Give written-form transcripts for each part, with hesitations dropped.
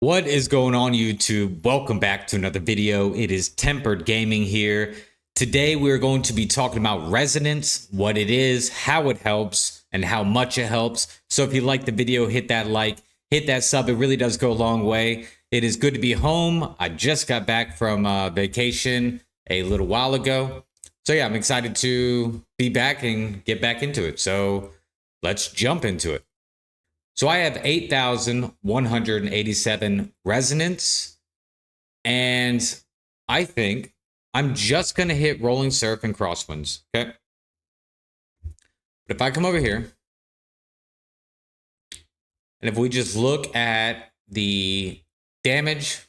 What is going on, YouTube? Welcome back to another video. It is Tempered Gaming here. Today we're going to be talking about resonance, what it is, how it helps, and how much it helps. So if you like the video, hit that like, hit that sub. It really does go a long way. It is good to be home. I just got back from vacation a little while ago. So yeah, I'm excited to be back and get back into it. So let's jump into it. So I have 8,187 resonance, and I think I'm just going to hit rolling surf and crosswinds, okay? But if I come over here, and if we just look at the damage,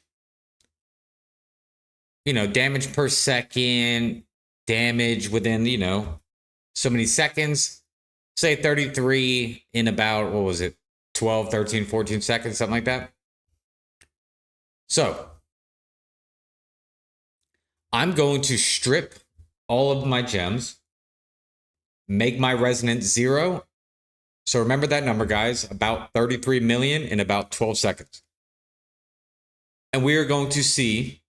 damage per second, damage within, so many seconds, say 33 in about, what was it? 12, 13, 14 seconds, something like that. So I'm going to strip all of my gems, make my resonance 0. So remember that number, guys, about 33 million in about 12 seconds. And we are going to see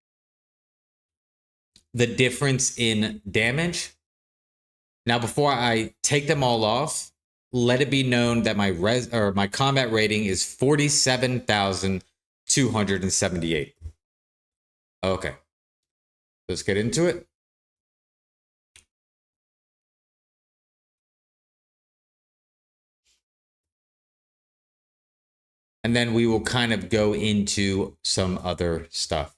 the difference in damage. Now, before I take them all off, let it be known that my combat rating is 47,278. Okay, let's get into it. And then we will kind of go into some other stuff.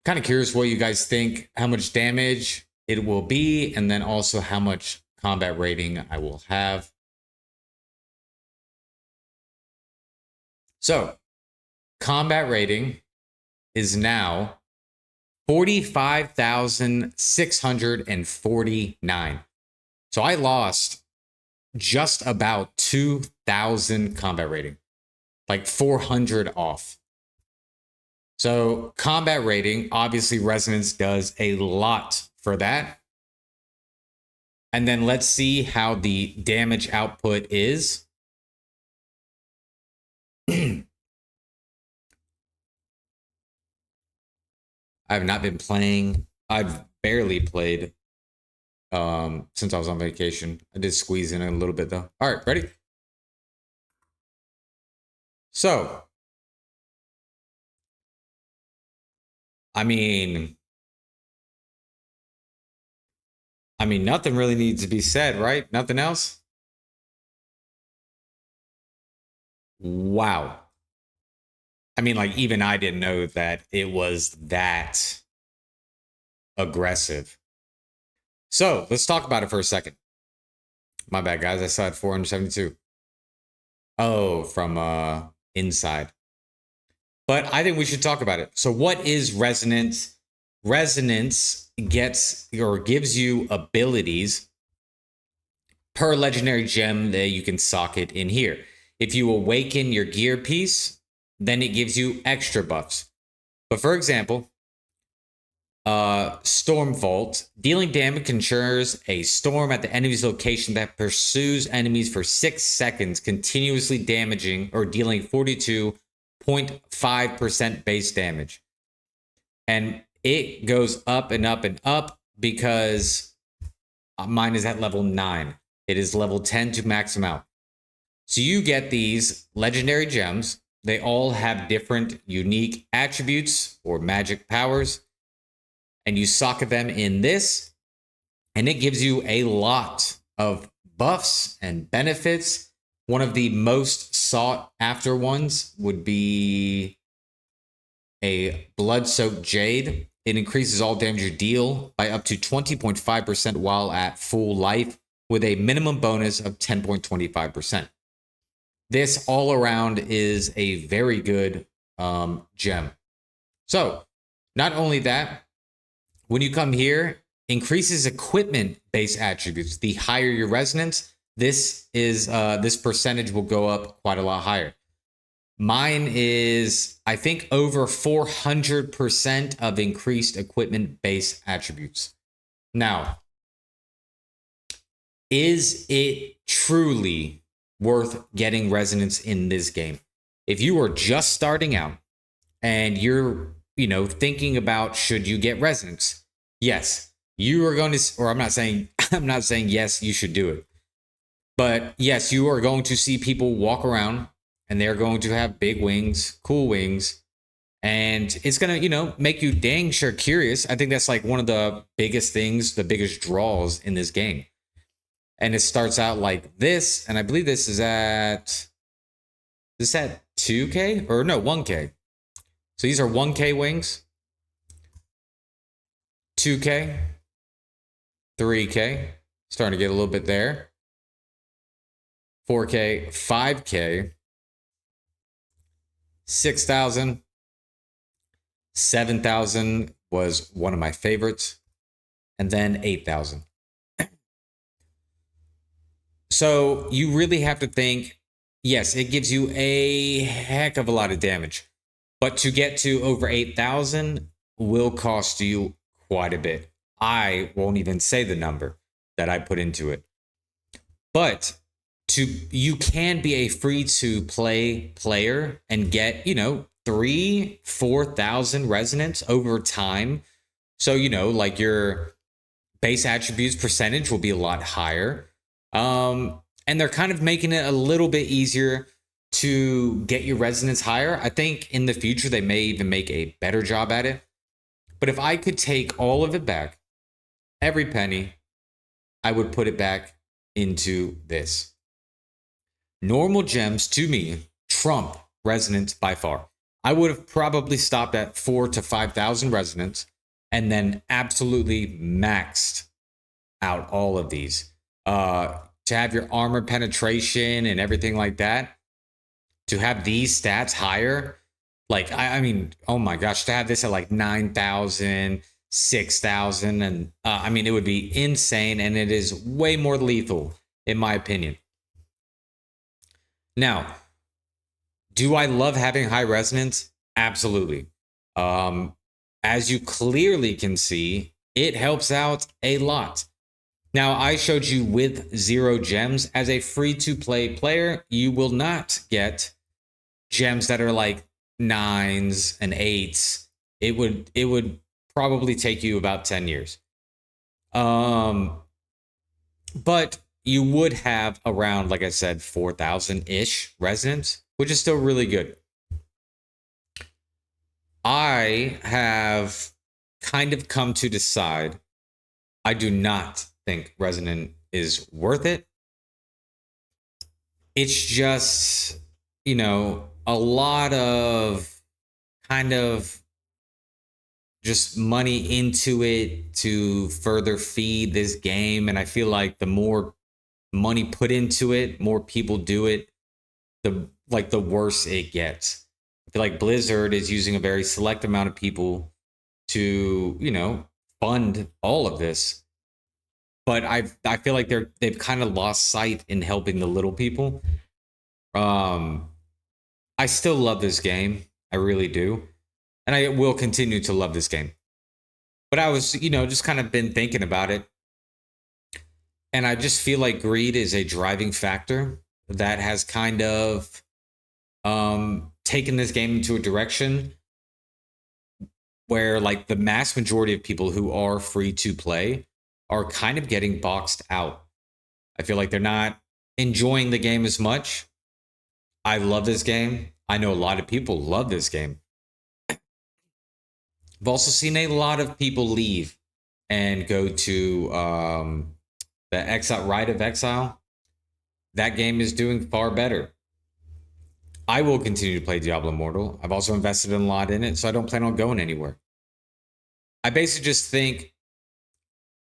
Kind of curious what you guys think, how much damage it will be, and then also how much combat rating I will have. So, combat rating is now 45,649. So I lost just about 2,000 combat rating, like 400 off. So combat rating, obviously resonance does a lot for that. And then let's see how the damage output is. I have not been playing. I've barely played since I was on vacation. I did squeeze in a little bit though. All right, ready? So, I mean, nothing really needs to be said, right? Nothing else? Wow. I mean, like, even I didn't know that it was that aggressive. So, let's talk about it for a second. My bad, guys. I saw it 472. Oh, from inside. But I think we should talk about it. So, what is resonance? Resonance gets or gives you abilities per legendary gem that you can socket in here. If you awaken your gear piece, then it gives you extra buffs. But for example, Stormvault, dealing damage ensures a storm at the enemy's location that pursues enemies for 6 seconds, continuously damaging or dealing 42.5% base damage. And it goes up and up and up because mine is at level 9. It is level 10 to max out. So you get these legendary gems. They all have different unique attributes or magic powers. And you socket them in this, and it gives you a lot of buffs and benefits. One of the most sought after ones would be a Blood-Soaked Jade. It increases all damage you deal by up to 20.5% while at full life, with a minimum bonus of 10.25%. This all around is a very good gem. So, not only that, when you come here, increases equipment-based attributes. The higher your resonance, this percentage will go up quite a lot higher. Mine is, I think, over 400% of increased equipment-based attributes. Now, is it truly worth getting resonance in this game. If you are just starting out and you're, thinking about should you get resonance, yes, you are going to, or I'm not saying yes, you should do it. But yes, you are going to see people walk around and they're going to have big wings, cool wings, and it's going to, make you dang sure curious. I think that's like one of the biggest things, the biggest draws in this game. And it starts out like this, and I believe this is at 2K or no, 1K. So these are 1K wings, 2K, 3K, starting to get a little bit there. 4K, 5K, 6,000, 7,000 was one of my favorites, and then 8,000. So you really have to think, yes, it gives you a heck of a lot of damage, but to get to over 8,000 will cost you quite a bit. I won't even say the number that I put into it. But you can be a free to play player and get, 3,000-4,000 resonance over time. So, like your base attributes percentage will be a lot higher. And they're kind of making it a little bit easier to get your resonance higher. I think in the future, they may even make a better job at it. But if I could take all of it back, every penny, I would put it back into this. Normal gems, to me, trump resonance by far. I would have probably stopped at 4,000 to 5,000 resonance and then absolutely maxed out all of these. To have your armor penetration and everything like that, to have these stats higher, like, I mean, oh my gosh, to have this at like 9,000, 6,000, and I mean, it would be insane, and it is way more lethal, in my opinion. Now, do I love having high resonance? Absolutely. As you clearly can see, it helps out a lot. Now, I showed you with 0 gems. As a free-to-play player, you will not get gems that are like 9s and 8s. It would probably take you about 10 years. But you would have around, like I said, 4,000-ish resonance, which is still really good. I have kind of come to decide I do not think resonant is worth it. It's just, a lot of kind of just money into it to further feed this game. And I feel like the more money put into it, more people do it, the worse it gets. I feel like Blizzard is using a very select amount of people to, fund all of this. But I feel like they've kind of lost sight in helping the little people. I still love this game. I really do. And I will continue to love this game. But I was, just kind of been thinking about it. And I just feel like greed is a driving factor that has kind of taken this game into a direction where, like, the mass majority of people who are free to play are kind of getting boxed out. I feel like they're not enjoying the game as much. I love this game. I know a lot of people love this game. I've also seen a lot of people leave and go to the Exile, Rite of Exile. That game is doing far better. I will continue to play Diablo Immortal. I've also invested a lot in it, so I don't plan on going anywhere. I basically just think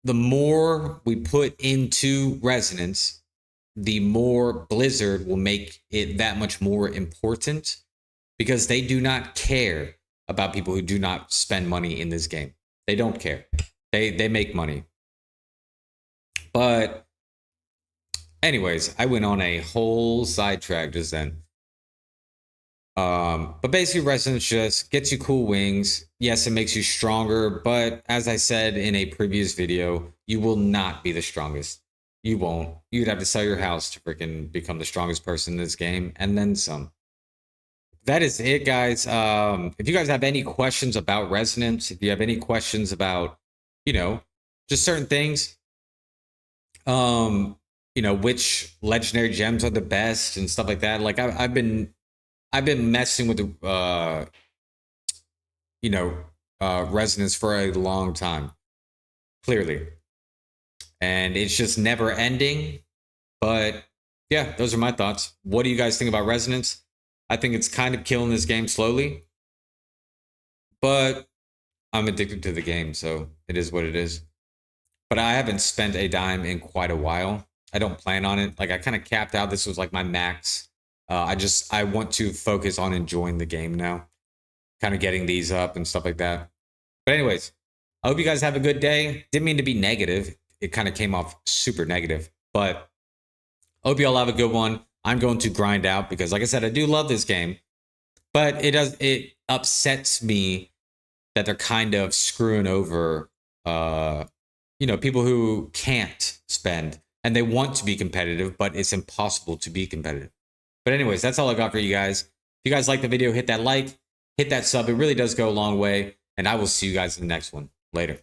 the more we put into resonance, the more Blizzard will make it that much more important, because they do not care about people who do not spend money in this game. They don't care. They make money. But anyways, I went on a whole sidetrack just then. But basically, resonance just gets you cool wings. Yes, it makes you stronger, but as I said in a previous video, you will not be the strongest. You won't. You'd have to sell your house to freaking become the strongest person in this game, and then some. That is it, guys. If you guys have any questions about Resonance, if you have any questions about, you know, just certain things, which legendary gems are the best and stuff like that. Like I've been messing with the Resonance for a long time, clearly, and it's just never ending. But yeah, those are my thoughts. What do you guys think about Resonance? I think it's kind of killing this game slowly, but I'm addicted to the game, so it is what it is. But I haven't spent a dime in quite a while. I don't plan on it. Like I kind of capped out. This was like my max. I want to focus on enjoying the game now, kind of getting these up and stuff like that. But anyways, I hope you guys have a good day. Didn't mean to be negative. It kind of came off super negative, but I hope you all have a good one. I'm going to grind out because, like I said, I do love this game, but it upsets me that they're kind of screwing over, people who can't spend and they want to be competitive, but it's impossible to be competitive. But anyways, that's all I got for you guys. If you guys like the video, hit that like, hit that sub. It really does go a long way. And I will see you guys in the next one. Later.